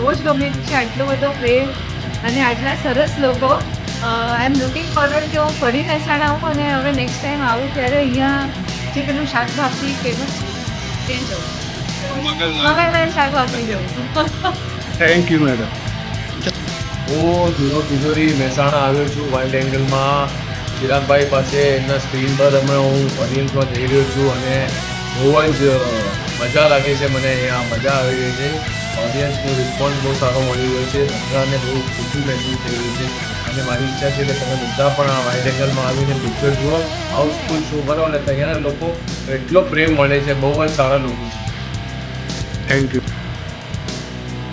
બહુ જ ગમે છે આટલો બધો પ્રેમ અને આટલા સરસ લોકો. આઈ એમ લુકિંગ ફોરવર્ડ કે હું ફરી મહેસાણા આવું અને હવે નેક્સ્ટ ટાઈમ આવું ત્યારે અહીંયા જે પેલું શાક ભાખરી ફેમસ તે જવું. મગજમાં શાક ભાખરી જવું. Thank you madam. હું ધીરો તિજોરી મહેસાણા આવ્યો છું. વાઇલ્ડ એંગલમાં ચિરાગભાઈ પાસે એમના સ્ક્રીન પર હું ઓડિયન્સમાં જઈ રહ્યો છું અને બહુ જ મજા લાગે છે મને. અહીંયા મજા આવી રહી છે. ઓડિયન્સનો રિસ્પોન્સ બહુ સારો મળી રહ્યો છે. બધાને બહુ ખુશી મહેસૂસ થઈ રહી છે અને મારી ઈચ્છા છે કે તમે બધા પણ આ વાઇલ્ડ એંગલમાં આવીને પિક્ચર જુઓ. હાઉસફુલ શો કરો અને ત્યાંના લોકો એટલો પ્રેમ મળે છે. બહુ જ સારા લોકો છે. Thank you.